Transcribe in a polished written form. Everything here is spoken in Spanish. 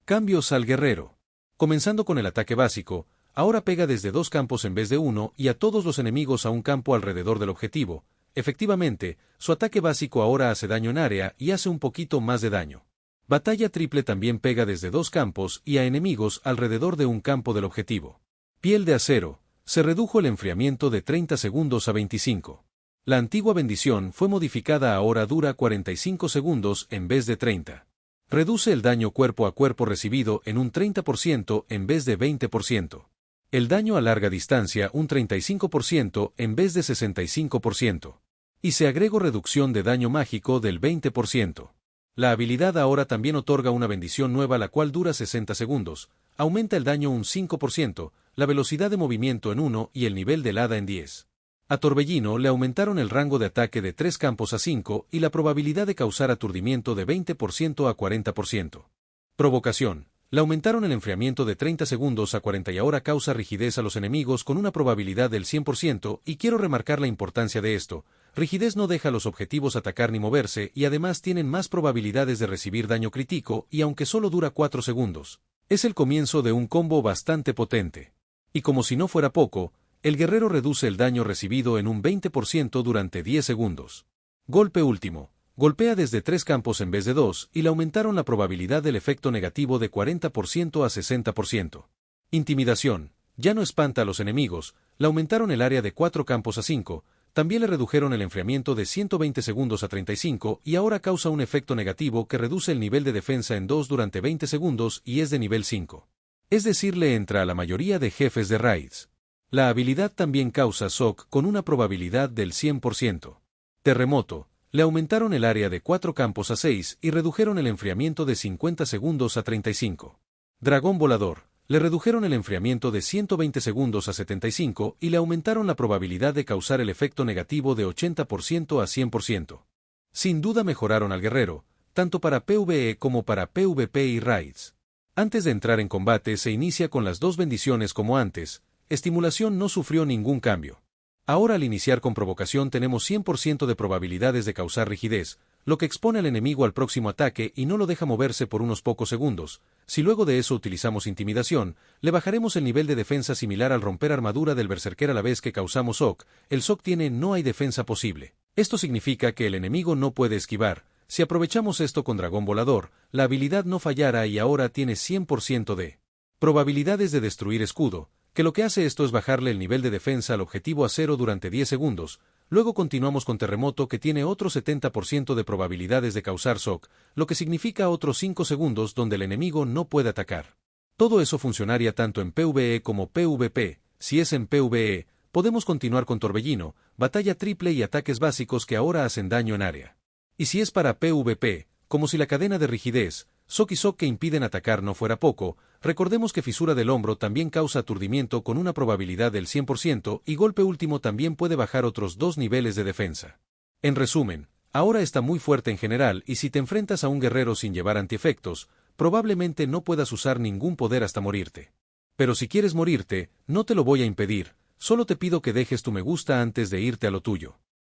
Cambios al guerrero. Comenzando con el ataque básico, ahora pega desde 2 campos en vez de 1 y a todos los enemigos a un campo alrededor del objetivo. Efectivamente, su ataque básico ahora hace daño en área y hace un poquito más de daño. Batalla triple también pega desde 2 campos y a enemigos alrededor de un campo del objetivo. Piel de acero. Se redujo el enfriamiento de 30 segundos a 25. La antigua bendición fue modificada, ahora dura 45 segundos en vez de 30. Reduce el daño cuerpo a cuerpo recibido en un 30% en vez de 20%. El daño a larga distancia un 35% en vez de 65%. Y se agregó reducción de daño mágico del 20%. La habilidad ahora también otorga una bendición nueva, la cual dura 60 segundos, aumenta el daño un 5%, la velocidad de movimiento en 1 y el nivel del hada en 10. A Torbellino le aumentaron el rango de ataque de 3 campos a 5 y la probabilidad de causar aturdimiento de 20% a 40%. Provocación. Le aumentaron el enfriamiento de 30 segundos a 40 y ahora causa rigidez a los enemigos con una probabilidad del 100%, y quiero remarcar la importancia de esto. Rigidez no deja a los objetivos atacar ni moverse y además tienen más probabilidades de recibir daño crítico, y aunque solo dura 4 segundos, es el comienzo de un combo bastante potente. Y como si no fuera poco, el guerrero reduce el daño recibido en un 20% durante 10 segundos. Golpe último. Golpea desde 3 campos en vez de 2 y le aumentaron la probabilidad del efecto negativo de 40% a 60%. Intimidación. Ya no espanta a los enemigos, le aumentaron el área de 4 campos a 5, también le redujeron el enfriamiento de 120 segundos a 35 y ahora causa un efecto negativo que reduce el nivel de defensa en 2 durante 20 segundos y es de nivel 5. Es decir, le entra a la mayoría de jefes de raids. La habilidad también causa shock con una probabilidad del 100%. Terremoto. Le aumentaron el área de 4 campos a 6 y redujeron el enfriamiento de 50 segundos a 35. Dragón volador. Le redujeron el enfriamiento de 120 segundos a 75 y le aumentaron la probabilidad de causar el efecto negativo de 80% a 100%. Sin duda mejoraron al guerrero, tanto para PvE como para PvP y raids. Antes de entrar en combate se inicia con las 2 bendiciones como antes. Estimulación no sufrió ningún cambio. Ahora al iniciar con provocación tenemos 100% de probabilidades de causar rigidez, lo que expone al enemigo al próximo ataque y no lo deja moverse por unos pocos segundos. Si luego de eso utilizamos intimidación, le bajaremos el nivel de defensa similar al romper armadura del berserker a la vez que causamos shock. El shock tiene no hay defensa posible. Esto significa que el enemigo no puede esquivar. Si aprovechamos esto con dragón volador, la habilidad no fallará y ahora tiene 100% de probabilidades de destruir escudo, que lo que hace esto es bajarle el nivel de defensa al objetivo a 0 durante 10 segundos. Luego continuamos con terremoto, que tiene otro 70% de probabilidades de causar shock, lo que significa otros 5 segundos donde el enemigo no puede atacar. Todo eso funcionaría tanto en PvE como PvP. Si es en PvE, podemos continuar con Torbellino, batalla triple y ataques básicos que ahora hacen daño en área. Y si es para PvP, como si la cadena de rigidez, shock y shock que impiden atacar no fuera poco, recordemos que fisura del hombro también causa aturdimiento con una probabilidad del 100% y golpe último también puede bajar otros 2 niveles de defensa. En resumen, ahora está muy fuerte en general y si te enfrentas a un guerrero sin llevar antiefectos, probablemente no puedas usar ningún poder hasta morirte. Pero si quieres morirte, no te lo voy a impedir, solo te pido que dejes tu me gusta antes de irte a lo tuyo.